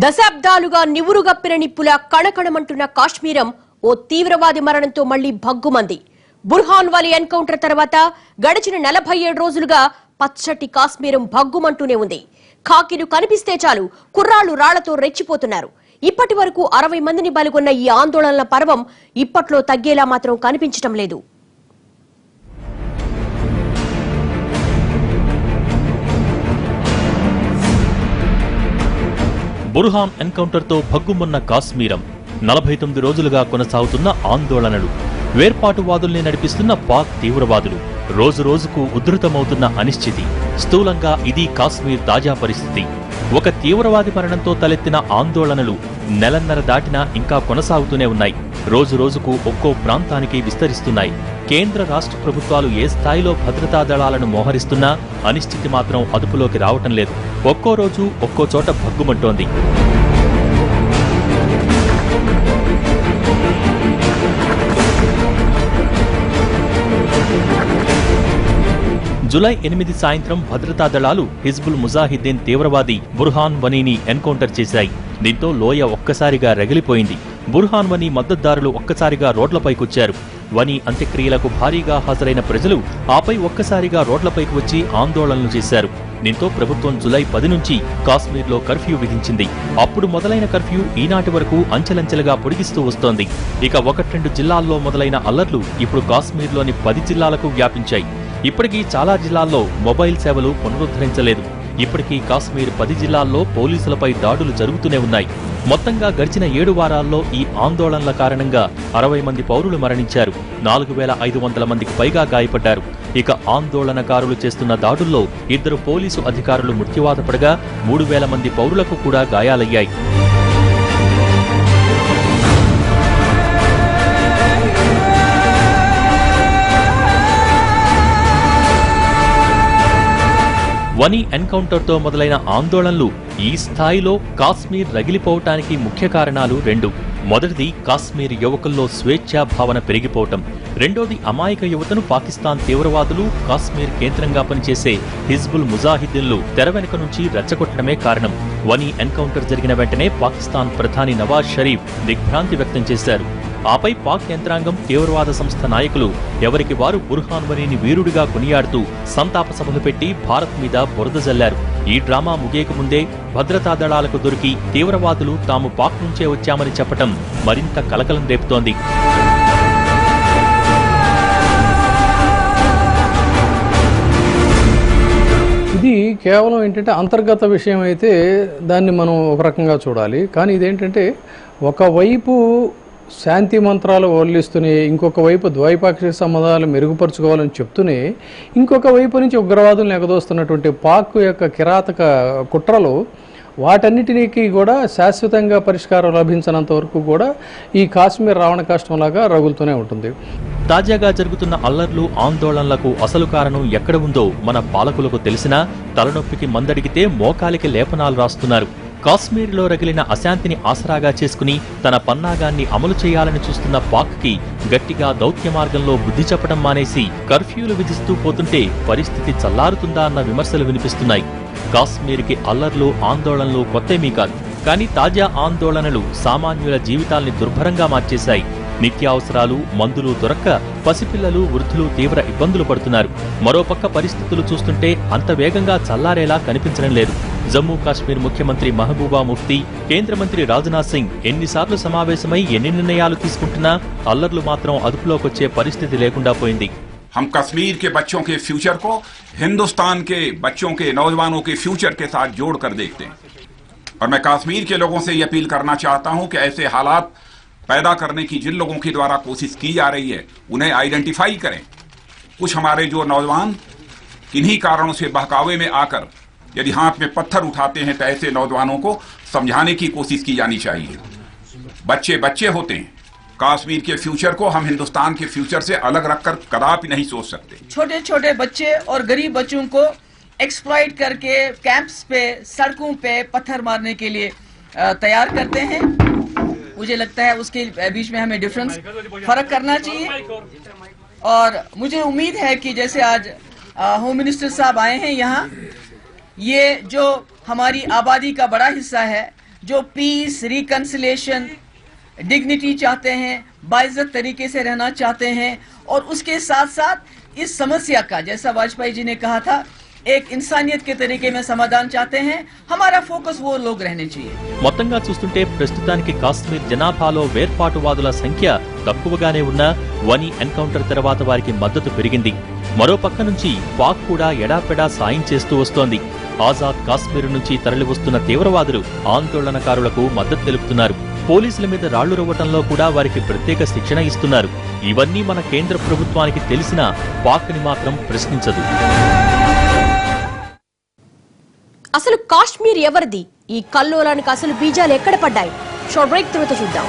దశాబ్దాలుగా నివురుగప్పిన నిప్పులా కణకణమంటున్న కాశ్మీరం ఓ తీవ్రవాది మరణంతో మళ్లీ భగ్గుమంది. బుర్హాన్ వాలీ ఎన్కౌంటర్ తర్వాత గడిచిన 47 రోజులుగా పచ్చటి కాశ్మీరం భగ్గుమంటూనే ఉంది. ఖాకీలు కనిపిస్తే చాలు కుర్రాళ్లు రాళ్లతో రెచ్చిపోతున్నారు. ఇప్పటి వరకు 60 మందిని బలిగొన్న ఈ ఆందోళనల పర్వం ఇప్పట్లో తగ్గేలా మాత్రం కనిపించడం లేదు. బుర్హాన్ ఎన్కౌంటర్ తో భగ్గుమన్న కాశ్మీరం 49 రోజులుగా కొనసాగుతున్న ఆందోళనలు, వేర్పాటువాదుల్ని నడిపిస్తున్న పాక్ తీవ్రవాదులు, రోజు రోజుకు ఉధృతమవుతున్న అనిశ్చితి. స్థూలంగా ఇది కాశ్మీర్ తాజా పరిస్థితి. ఒక తీవ్రవాది మరణంతో తలెత్తిన ఆందోళనలు నెలన్నర దాటినా ఇంకా కొనసాగుతూనే ఉన్నాయి. రోజు రోజుకు ఒక్కో ప్రాంతానికి విస్తరిస్తున్నాయి. కేంద్ర రాష్ట్ర ప్రభుత్వాలు ఏ స్థాయిలో భద్రతా దళాలను మోహరిస్తున్నా అనిశ్చితి మాత్రం అదుపులోకి రావటం లేదు. ఒక్కో రోజు ఒక్కో చోట భగ్గుమంటోంది. జూలై 8 సాయంత్రం భద్రతా దళాలు హిజ్బుల్ ముజాహిద్దీన్ తీవ్రవాది బుర్హాన్ వనీని ఎన్కౌంటర్ చేశాయి. దీంతో లోయ ఒక్కసారిగా రగిలిపోయింది. బుర్హాన్ వనీ మద్దతుదారులు ఒక్కసారిగా రోడ్లపైకొచ్చారు. వనీ అంత్యక్రియలకు భారీగా హాజరైన ప్రజలు ఆపై ఒక్కసారిగా రోడ్లపైకి వచ్చి ఆందోళనలు చేశారు. దీంతో ప్రభుత్వం జూలై 10 నుంచి కాశ్మీర్లో కర్ఫ్యూ విధించింది. అప్పుడు మొదలైన కర్ఫ్యూ ఈనాటి వరకు అంచెలంచెలుగా పొడిగిస్తూ వస్తోంది. ఇక 1-2 జిల్లాల్లో మొదలైన అల్లర్లు ఇప్పుడు కాశ్మీర్లోని 10 జిల్లాలకు వ్యాపించాయి. ఇప్పటికీ చాలా జిల్లాల్లో మొబైల్ సేవలు పునరుద్ధరించలేదు. ఇప్పటికీ కాశ్మీర్ 10 జిల్లాల్లో పోలీసులపై దాడులు జరుగుతూనే ఉన్నాయి. మొత్తంగా గడిచిన 7 వారాల్లో ఈ ఆందోళనల కారణంగా 60 మంది పౌరులు మరణించారు. 4500 మందికి పైగా గాయపడ్డారు. ఇక ఆందోళనకారులు చేస్తున్న దాడుల్లో 2 పోలీసు అధికారులు మృత్యువాత పడగా 3000 మంది పౌరులకు కూడా గాయాలయ్యాయి. వనీ ఎన్కౌంటర్తో మొదలైన ఆందోళనలు ఈ స్థాయిలో కాశ్మీర్ రగిలిపోవటానికి ముఖ్య కారణాలు 2. మొదటిది కాశ్మీర్ యువకుల్లో స్వేచ్ఛా భావన పెరిగిపోవటం. రెండోది అమాయక యువతను పాకిస్తాన్ తీవ్రవాదులు, కాశ్మీర్ కేంద్రంగా పనిచేసే హిజ్బుల్ ముజాహిద్దీన్లు తెర వెనుక నుంచి రెచ్చగొట్టడమే కారణం. వనీ ఎన్కౌంటర్ జరిగిన వెంటనే పాకిస్తాన్ ప్రధాని నవాజ్ షరీఫ్ దిగ్భ్రాంతి వ్యక్తం చేశారు. ఆపై పాక్ యంత్రాంగం, తీవ్రవాద సంస్థ నాయకులు ఎవరికి వారు బుర్హాన్ వనీని వీరుడిగా కొనియాడుతూ సంతాప సభలు పెట్టి భారత్ మీద బురద జల్లారు. ఈ డ్రామా ముగియకముందే భద్రతా దళాలకు దొరికి తీవ్రవాదులు తాము పాక్ నుంచే వచ్చామని చెప్పటం మరింత కలకలం రేపుతోంది. ఇది కేవలం ఏంటంటే అంతర్గత విషయం అయితే దాన్ని మనం ఒక రకంగా చూడాలి. కానీ ఇదేంటంటే ఒకవైపు శాంతి మంత్రాలు వల్లిస్తూనే, ఇంకొక వైపు ద్వైపాక్షిక సంబంధాలు మెరుగుపరుచుకోవాలని చెప్తూనే, ఇంకొక వైపు నుంచి ఉగ్రవాదులను ఎగదోస్తున్నటువంటి పాక్ యొక్క కిరాతక కుట్రలు, వాటన్నిటికీ కూడా శాశ్వతంగా పరిష్కారం లభించినంత వరకు కూడా ఈ కాశ్మీర్ రావణ కష్టంలాగా రగులుతూనే ఉంటుంది. తాజాగా జరుగుతున్న అల్లర్లు, ఆందోళనలకు అసలు కారణం ఎక్కడ ఉందో మన పాలకులకు తెలిసినా తలనొప్పికి మందడిగితే మోకాలికి లేపనాలు రాస్తున్నారు. కాశ్మీర్లో రగిలిన అశాంతిని ఆసరాగా చేసుకుని తన పన్నాగాన్ని అమలు చేయాలని చూస్తున్న పాక్కి గట్టిగా దౌత్య మార్గంలో బుద్ధి చెప్పడం మానేసి కర్ఫ్యూలు విధిస్తూ పోతుంటే పరిస్థితి చల్లారుతుందా అన్న విమర్శలు వినిపిస్తున్నాయి. కాశ్మీర్కి అల్లర్లు, ఆందోళనలు కొత్తేమీ కాదు. కానీ తాజా ఆందోళనలు సామాన్యుల జీవితాల్ని దుర్భరంగా మార్చేశాయి. నిత్యావసరాలు, మందులు దొరక్క పసిపిల్లలు, వృద్ధులు తీవ్ర ఇబ్బందులు పడుతున్నారు. మరోపక్క పరిస్థితులు చూస్తుంటే అంత వేగంగా చల్లారేలా కనిపించడం లేదు. జమ్మూ కాశ్మీర్ ముఖ్యమంత్రి మహబూబా ముఫ్తీ, కేంద్ర మంత్రి రాజ్నాథ్ సింగ్ ఎన్నిసార్లు సమావేశమై ఎన్ని నిర్ణయాలు తీసుకుంటున్నా అల్లర్లు మాత్రం అదుపులోకొచ్చే పరిస్థితి లేకుండా పోయింది. हम कश्मीर के बच्चों के फ्यूचर को हिंदुस्तान के बच्चों के, नौजवानों के फ्यूचर के साथ जोड़कर देखते हैं। और मैं कश्मीर के लोगों से ये अपील करना चाहता हूं कि ऐसे हालात पैदा करने की जिन लोगों के द्वारा कोशिश की जा रही है उन्हें आइडेंटिफाई करें। कुछ हमारे जो नौजवान किन्हीं कारणों से बहकावे में आकर यदि हाथ में पत्थर उठाते हैं तो ऐसे नौजवानों को समझाने की कोशिश की जानी चाहिए। बच्चे बच्चे होते हैं। कश्मीर के फ्यूचर को हम हिंदुस्तान के फ्यूचर से अलग रखकर कदापि नहीं सोच सकते। छोटे छोटे बच्चे और गरीब बच्चों को एक्सप्लॉइट करके कैंप्स पे, सड़कों पे पत्थर मारने के लिए तैयार करते हैं। मुझे लगता है उसके बीच में हमें डिफरेंस, फर्क करना चाहिए। और मुझे उम्मीद है कि जैसे आज होम मिनिस्टर साहब आए हैं यहाँ, ये जो हमारी आबादी का बड़ा हिस्सा है जो पीस, रिकंसिलेशन, डिग्निटी चाहते हैं, बाइज्जत तरीके से रहना चाहते हैं और उसके साथ साथ इस समस्या का, जैसा वाजपेयी जी ने कहा था, एक इंसानियत के तरीके में समाधान चाहते हैं। हमारा फोकस वो लोग रहने चाहिए। మొత్తంగా చూస్తుంటే ప్రస్తుతానికి కాశ్మీర్ జనాభాలో వేర్పాటువాదుల సంఖ్య తక్కువగానే ఉన్నా వని ఎన్కౌంటర్ తర్వాత వారికి మద్దతు పెరిగింది. మరో పక్క నుంచి పాక్ కూడా ఎడాపెడా సాయం చేస్తూ వస్తోంది. ఆజాద్ కాశ్మీర్ నుంచి తరలివస్తున్న తీవ్రవాదులు ఆందోళనకారులకు మద్దతు తెలుపుతున్నారు. పోలీసుల మీద రాళ్లు రువ్వటంలో కూడా వారికి ప్రత్యేక శిక్షణ ఇస్తున్నారు. ఇవన్నీ మన కేంద్ర ప్రభుత్వానికి తెలిసినా పాక్ని మాత్రం ప్రశ్నించదు. అసలు కాశ్మీర్ ఎవరిది? ఈ కల్లోలానికి అసలు బీజాలు ఎక్కడ పడ్డాయి? షార్ట్ బ్రేక్ తర్వాత చూద్దాం.